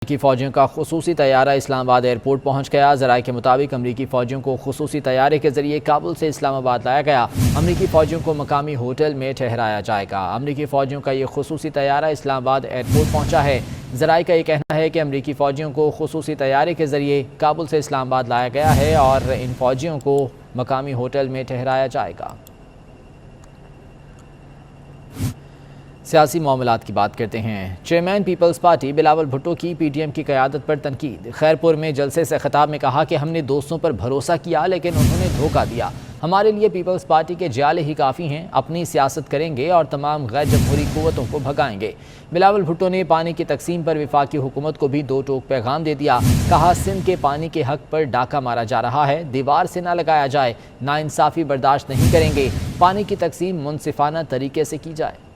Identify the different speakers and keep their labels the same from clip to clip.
Speaker 1: امریکی فوجیوں کا خصوصی طیارہ اسلام آباد ایئرپورٹ پہنچ گیا۔ ذرائع کے مطابق امریکی فوجیوں کو خصوصی طیارے کے ذریعے کابل سے اسلام آباد لایا گیا۔ امریکی فوجیوں کو مقامی ہوٹل میں ٹھہرایا جائے گا۔ امریکی فوجیوں کا یہ خصوصی طیارہ اسلام آباد ایئرپورٹ پہنچا ہے۔ ذرائع کا یہ کہنا ہے کہ امریکی فوجیوں کو خصوصی طیارے کے ذریعے کابل سے اسلام آباد لایا گیا ہے اور ان فوجیوں کو مقامی ہوٹل میں ٹھہرایا جائے گا۔ سیاسی معاملات کی بات کرتے ہیں۔ چیئرمین پیپلز پارٹی بلاول بھٹو کی پی ٹی ایم کی قیادت پر تنقید۔ خیرپور میں جلسے سے خطاب میں کہا کہ ہم نے دوستوں پر بھروسہ کیا لیکن انہوں نے دھوکہ دیا۔ ہمارے لیے پیپلز پارٹی کے جالے ہی کافی ہیں، اپنی سیاست کریں گے اور تمام غیر جمہوری قوتوں کو بھگائیں گے۔ بلاول بھٹو نے پانی کی تقسیم پر وفاقی حکومت کو بھی دو ٹوک پیغام دے دیا۔ کہا سندھ کے پانی کے حق پر ڈاکہ مارا جا رہا ہے، دیوار سے نہ لگایا جائے، ناانصافی برداشت نہیں کریں گے، پانی کی تقسیم منصفانہ طریقے سے کی جائے۔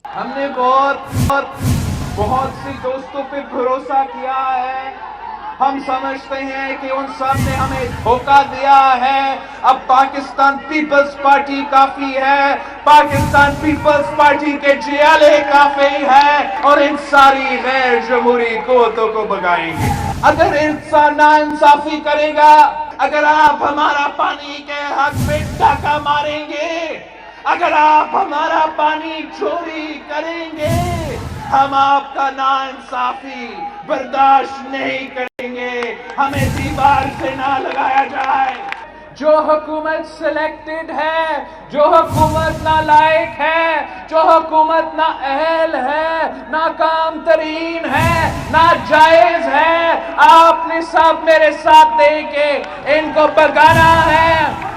Speaker 2: ہم نے بہت سی دوستوں پہ بھروسہ کیا ہے، ہم سمجھتے ہیں کہ ان سب نے ہمیں دھوکہ دیا ہے۔ اب پاکستان پیپلز پارٹی کافی ہے، پاکستان پیپلز پارٹی کے جیالے کافی ہے اور ان ساری غیر جمہوری قوتوں کو بھگائیں گے۔ اگر انسان ناانصافی کرے گا، اگر آپ ہمارا پانی کے حق پہ ڈاکہ ماریں گے، اگر آپ ہمارا پانی چوری کریں گے، ہم آپ کا ناانصافی برداشت نہیں کریں گے، ہمیں دیوار سے نہ لگایا جائے۔ جو حکومت سلیکٹڈ ہے، جو حکومت نالائق ہے، جو حکومت نا اہل ہے، ناکام ترین ہے، ناجائز ہے، آپ نے سب میرے ساتھ دے کے ان کو بھگانا ہے۔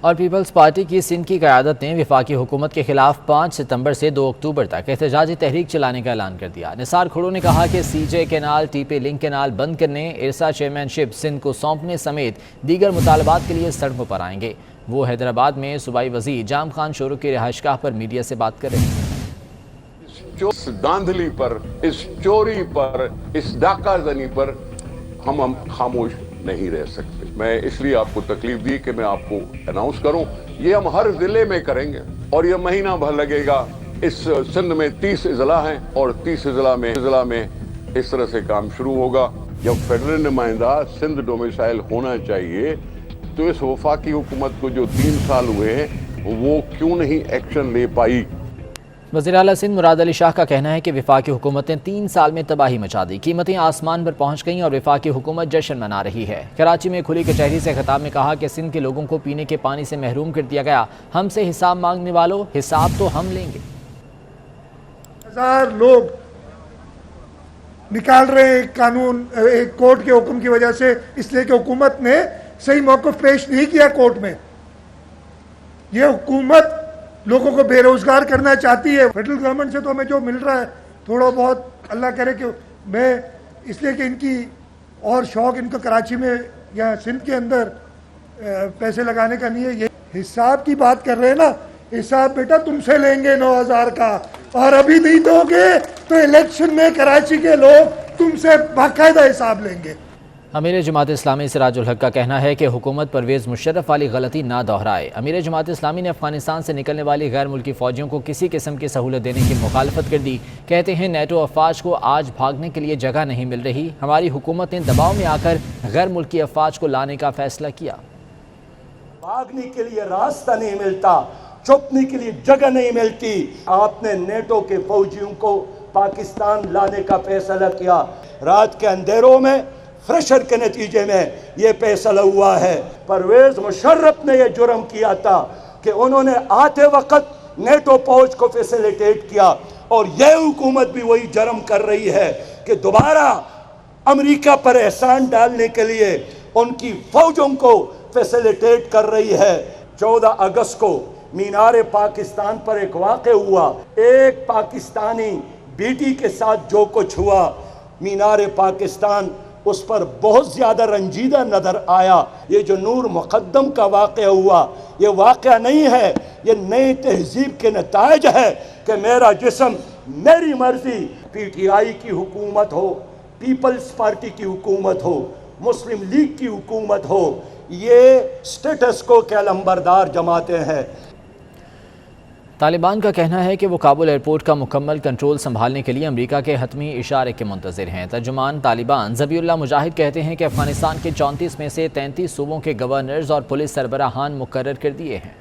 Speaker 1: اور پیپلز پارٹی کی سندھ کی قیادت نے وفاقی حکومت کے خلاف 5 ستمبر سے 2 اکتوبر تک احتجاجی تحریک چلانے کا اعلان کر دیا۔ نثار کھڑو نے کہا کہ C J canal, T P link canal بند کرنے، ارسا چیئرمین شپ سندھ کو سونپنے سمیت دیگر مطالبات کے لیے سڑکوں پر آئیں گے۔ وہ حیدرآباد میں صوبائی وزیر جام خان شورو کی رہائش گاہ پر میڈیا سے بات کر رہے ہیں۔
Speaker 3: اس داندلی پر، اس چوری پر، اس ڈاکہ زنی پر ہم خاموش نہیں رہ سکتے۔ میں اس لیے آپ کو تکلیف دی کہ میں آپ کو اناؤنس کروں، یہ ہم ہر ضلع میں کریں گے اور یہ مہینہ بھر لگے گا۔ اس سندھ میں 30 اضلاع ہیں اور 30 اضلاع میں اس طرح سے کام شروع ہوگا۔ جب فیڈرل نمائندہ سندھ ڈومیسائل ہونا چاہیے تو اس وفاقی حکومت کو جو 3 سال ہوئے ہیں وہ کیوں نہیں ایکشن لے پائی؟
Speaker 1: وزیر اعلیٰ سندھ مراد علی شاہ کا کہنا ہے کہ وفاقی حکومت نے 3 سال میں تباہی مچا دی، قیمتیں آسمان پر پہنچ گئیں اور وفاقی حکومت جشن منا رہی ہے۔ کراچی میں کھلی کچہری سے خطاب میں کہا کہ سندھ کے لوگوں کو پینے کے پانی سے محروم کر دیا گیا، ہم سے حساب مانگنے والوں، حساب تو ہم لیں گے۔
Speaker 4: 1000 لوگ نکال رہے ہیں قانون ایک کورٹ کے حکم کی وجہ سے، اس لیے کہ حکومت نے صحیح موقف پیش نہیں کیا کورٹ میں۔ یہ حکومت لوگوں کو بے روزگار کرنا چاہتی ہے۔ فیڈرل گورنمنٹ سے تو ہمیں جو مل رہا ہے تھوڑا بہت اللہ کرے کہ میں اس لیے کہ ان کی اور شوق ان کو کراچی میں یا سندھ کے اندر پیسے لگانے کا نہیں ہے۔ یہ حساب کی بات کر رہے ہیں نا، حساب بیٹا تم سے لیں گے 9000 کا، اور ابھی نہیں دو گے تو الیکشن میں کراچی کے لوگ تم سے باقاعدہ حساب لیں گے۔
Speaker 1: امیر جماعت اسلامی سراج الحق کا کہنا ہے کہ حکومت پرویز مشرف والی غلطی نہ دہرائے۔ امیر جماعت اسلامی نے افغانستان سے نکلنے والی غیر ملکی فوجیوں کو کسی قسم کی سہولت دینے کی مخالفت کر دی۔ کہتے ہیں نیٹو افواج کو آج بھاگنے کے لیے جگہ نہیں مل رہی، ہماری حکومت نے دباؤ میں آ کر غیر ملکی افواج کو لانے کا فیصلہ کیا۔
Speaker 5: بھاگنے کے لیے راستہ نہیں ملتا، چھپنے کے لیے جگہ نہیں ملتی۔ آپ نے نیٹو کے فوجیوں کو پاکستان لانے کا فیصلہ کیا۔ رات کے اندھیروں میں فریشر کے نتیجے میں یہ فیصلہ ہوا ہے۔ پرویز مشرف نے یہ جرم کیا تھا کہ انہوں نے آتے وقت نیٹو فوج کو فیسیلیٹیٹ کیا، اور یہ حکومت بھی وہی جرم کر رہی ہے کہ دوبارہ امریکہ پر احسان ڈالنے کے لیے ان کی فوجوں کو فیسیلیٹیٹ کر رہی ہے۔ 14 اگست کو مینار پاکستان پر ایک واقعہ ہوا، ایک پاکستانی بیٹی کے ساتھ جو کچھ ہوا، مینار پاکستان اس پر بہت زیادہ رنجیدہ نظر آیا۔ یہ جو نور مقدم کا واقعہ ہوا، یہ واقعہ نہیں ہے، یہ نئی تہذیب کے نتائج ہے کہ میرا جسم میری مرضی۔ پی ٹی آئی کی حکومت ہو، پیپلز پارٹی کی حکومت ہو، مسلم لیگ کی حکومت ہو، یہ سٹیٹس کو کے علمبردار جماعتیں ہیں۔
Speaker 1: طالبان کا کہنا ہے کہ وہ کابل ایئرپورٹ کا مکمل کنٹرول سنبھالنے کے لیے امریکہ کے حتمی اشارے کے منتظر ہیں۔ ترجمان طالبان ذبیح اللہ مجاہد کہتے ہیں کہ افغانستان کے 34 میں سے 33 صوبوں کے گورنرز اور پولیس سربراہان مقرر کر دیے ہیں۔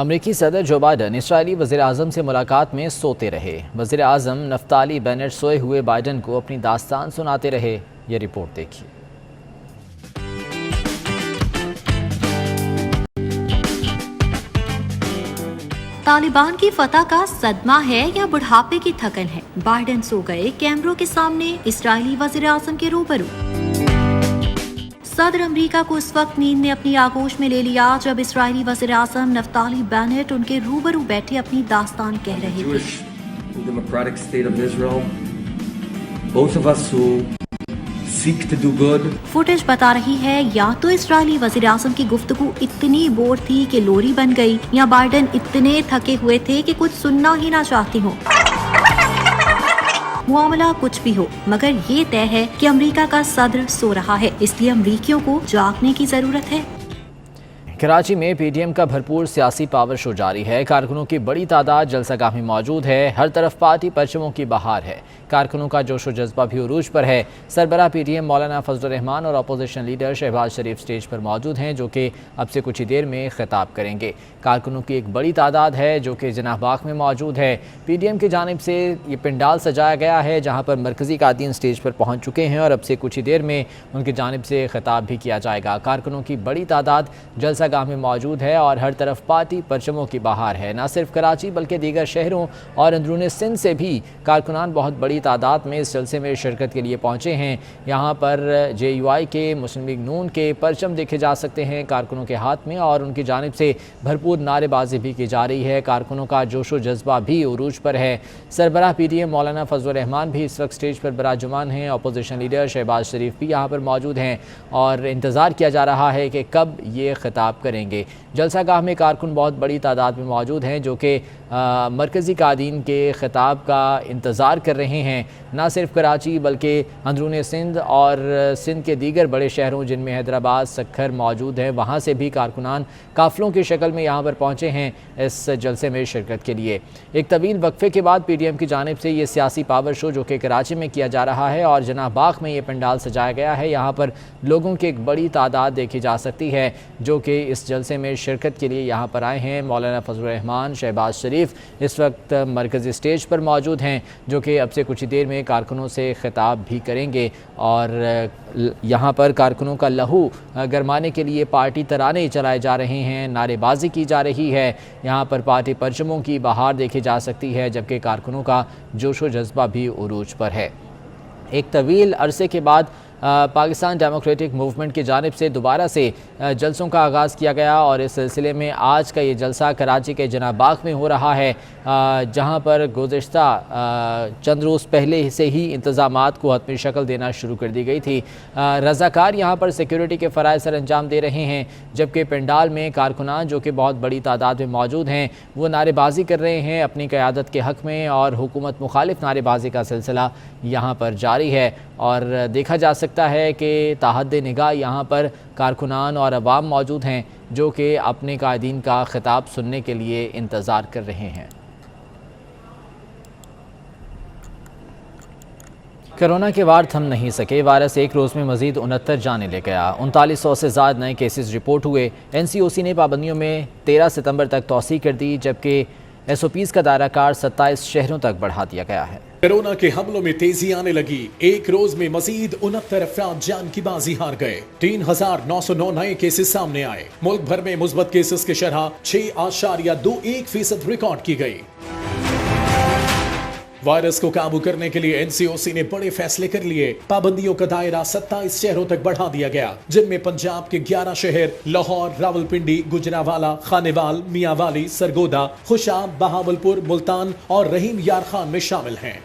Speaker 1: امریکی صدر جو بائیڈن اسرائیلی وزیر اعظم سے ملاقات میں سوتے رہے۔ وزیر اعظم نفتالی بینٹ سوئے ہوئے بائیڈن کو اپنی داستان سناتے رہے۔ یہ رپورٹ دیکھیے۔
Speaker 6: طالبان کی فتح کا صدمہ ہے یا بڑھاپے کی تھکن ہے؟ بائیڈن سو گئے کیمروں کے سامنے اسرائیلی وزیر اعظم کے روبرو۔ صدر امریکہ کو اس وقت نیند نے اپنی آغوش میں لے لیا جب اسرائیلی وزیر اعظم نفتالی بینٹ ان کے روبرو بیٹھے اپنی داستان کہہ رہے تھے۔ فوٹیج بتا رہی ہے یا تو اسرائیلی وزیر اعظم کی گفتگو اتنی بور تھی کہ لوری بن گئی، یا بائیڈن اتنے تھکے ہوئے تھے کہ کچھ سننا ہی نہ چاہتی ہوں۔ معاملہ کچھ بھی ہو، مگر یہ طے ہے کہ امریکہ کا صدر سو رہا ہے، اس لیے امریکیوں کو جاگنے کی ضرورت ہے۔
Speaker 1: کراچی میں پی ڈی ایم کا بھرپور سیاسی پاور شو جاری ہے۔ کارکنوں کی بڑی تعداد جلسہ گاہ میں موجود ہے۔ ہر طرف پارٹی پرچموں کی بہار ہے۔ کارکنوں کا جوش و جذبہ بھی عروج پر ہے۔ سربراہ پی ڈی ایم مولانا فضل الرحمان اور اپوزیشن لیڈر شہباز شریف سٹیج پر موجود ہیں، جو کہ اب سے کچھ ہی دیر میں خطاب کریں گے۔ کارکنوں کی ایک بڑی تعداد ہے جو کہ جناح باغ میں موجود ہے۔ پی ڈی ایم کی جانب سے یہ پنڈال سجایا گیا ہے جہاں پر مرکزی قائدین سٹیج پر پہنچ چکے ہیں اور اب سے کچھ ہی دیر میں ان کی جانب سے خطاب بھی کیا جائے گا۔ کارکنوں کی بڑی تعداد جلسہ گاہ میں موجود ہے اور ہر طرف پارٹی پرچموں کی بہار ہے۔ نہ صرف کراچی بلکہ دیگر شہروں اور اندرون سندھ سے بھی کارکنان بہت بڑی تعداد میں اس جلسے میں شرکت کے لیے پہنچے ہیں۔ یہاں پر جے یو آئی کے، مسلم لیگ نون کے پرچم دیکھے جا سکتے ہیں کارکنوں کے ہاتھ میں، اور ان کی جانب سے بھرپور نعرے بازی بھی کی جا رہی ہے۔ کارکنوں کا جوش و جذبہ بھی عروج پر ہے۔ سربراہ پی ڈی ایم مولانا فضل الرحمان بھی اس وقت سٹیج پر براجمان ہیں۔ اپوزیشن لیڈر شہباز شریف بھی یہاں پر موجود ہیں اور انتظار کیا جا رہا ہے کہ کب یہ خطاب کریں گے۔ جلسہ گاہ میں کارکن بہت بڑی تعداد میں موجود ہیں جو کہ مرکزی قائدین کے خطاب کا انتظار کر رہے ہیں۔ نہ صرف کراچی بلکہ اندرون سندھ اور سندھ کے دیگر بڑے شہروں جن میں حیدرآباد، سکھر موجود ہیں، وہاں سے بھی کارکنان قافلوں کی شکل میں یہاں پر پہنچے ہیں اس جلسے میں شرکت کے لیے۔ ایک طویل وقفے کے بعد پی ڈی ایم کی جانب سے یہ سیاسی پاور شو جو کہ کراچی میں کیا جا رہا ہے اور جناح باغ میں یہ پنڈال سجایا گیا ہے، یہاں پر لوگوں کی ایک بڑی تعداد دیکھی جا سکتی ہے جو کہ اس جلسے میں شرکت کے لیے یہاں پر آئے ہیں۔ مولانا فضل الرحمان، شہباز شریف اس وقت مرکزی سٹیج پر موجود ہیں جو کہ اب سے کچھ ہی دیر میں کارکنوں سے خطاب بھی کریں گے، اور یہاں پر کارکنوں کا لہو گرمانے کے لیے پارٹی ترانے چلائے جا رہے ہیں، نعرے بازی کی جا رہی ہے۔ یہاں پر پارٹی پرچموں کی بہار دیکھی جا سکتی ہے جبکہ کارکنوں کا جوش و جذبہ بھی عروج پر ہے۔ ایک طویل عرصے کے بعد پاکستان ڈیموکریٹک موومنٹ کی جانب سے دوبارہ سے جلسوں کا آغاز کیا گیا اور اس سلسلے میں آج کا یہ جلسہ کراچی کے جناح باغ میں ہو رہا ہے، جہاں پر گزشتہ چند روز پہلے سے ہی انتظامات کو حتمی شکل دینا شروع کر دی گئی تھی۔ رضاکار یہاں پر سیکیورٹی کے فرائض سر انجام دے رہے ہیں، جبکہ پنڈال میں کارکنان جو کہ بہت بڑی تعداد میں موجود ہیں وہ نعرے بازی کر رہے ہیں اپنی قیادت کے حق میں، اور حکومت مخالف نعرے بازی کا سلسلہ یہاں پر جاری ہے، اور دیکھا جا سکتا ہے کہ تحت نگاہ یہاں پر کارکنان اور عوام موجود ہیں جو کہ اپنے قائدین کا خطاب سننے کے لیے انتظار کر رہے ہیں۔ کرونا کے وار تھم نہیں سکے، وائرس ایک روز میں مزید 69 جانیں لے گیا، 3900 سے زائد نئے کیسز رپورٹ ہوئے۔ این سی او سی نے پابندیوں میں 13 ستمبر تک توسیع کر دی، جبکہ ایس او پیز کا دائرہ کار 27 شہروں تک بڑھا دیا گیا ہے۔
Speaker 7: کورونا کے حملوں میں تیزی آنے لگی، ایک روز میں مزید 69 افراد جان کی بازی ہار گئے، 3909 نئے کیسز سامنے آئے۔ ملک بھر میں مثبت کیسز کی شرح 6.21% ریکارڈ کی گئی۔ وائرس کو قابو کرنے کے لیے این سی او سی نے بڑے فیصلے کر لیے۔ پابندیوں کا دائرہ 27 شہروں تک بڑھا دیا گیا، جن میں پنجاب کے 11 شہر لاہور، راولپنڈی، گجرانوالہ، خانیوال، میاں والی، سرگودا، خوشاب، بہاولپور، ملتان اور رحیم یار خان میں شامل ہیں۔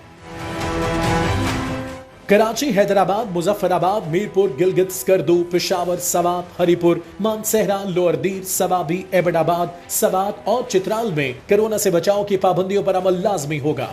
Speaker 7: کراچی، حیدرآباد، مظفر آباد، میرپور، گلگت، سکردو، پشاور، سوات، ہری پور، مانسہرہ، لوئر دیر، سوابی، ایبٹ آباد، سوات اور چترال میں کورونا سے بچاؤ کی پابندیوں پر عمل لازمی ہوگا۔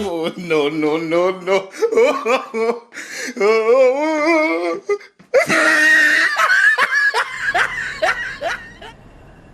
Speaker 8: Oh, no.